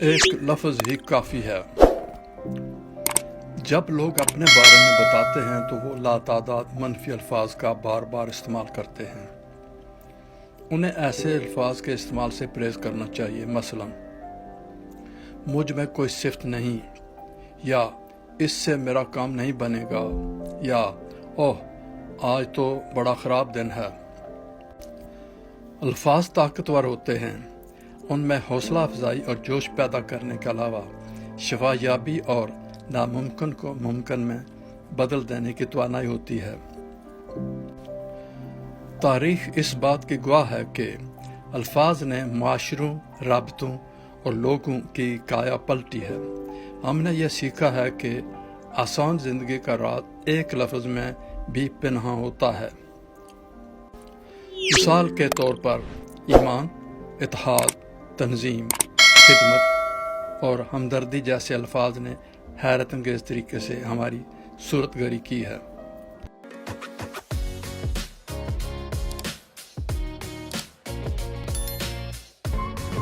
ایک لفظ ہی کافی ہے۔ جب لوگ اپنے بارے میں بتاتے ہیں تو وہ لاتعداد منفی الفاظ کا بار بار استعمال کرتے ہیں۔ انہیں ایسے الفاظ کے استعمال سے پرہیز کرنا چاہیے، مثلا مجھ میں کوئی صفت نہیں، یا اس سے میرا کام نہیں بنے گا، یا اوہ آج تو بڑا خراب دن ہے۔ الفاظ طاقتور ہوتے ہیں، ان میں حوصلہ افزائی اور جوش پیدا کرنے کے علاوہ شفا یابی اور ناممکن کو ممکن میں بدل دینے کی توانائی ہوتی ہے۔ تاریخ اس بات کی گواہ ہے کہ الفاظ نے معاشروں، رابطوں اور لوگوں کی کایا پلٹی ہے۔ ہم نے یہ سیکھا ہے کہ آسان زندگی کا راز ایک لفظ میں بھی پنہاں ہوتا ہے۔ مثال کے طور پر ایمان، اتحاد، تنظیم، خدمت اور ہمدردی جیسے الفاظ نے حیرت انگیز طریقے سے ہماری صورت گری کی ہے۔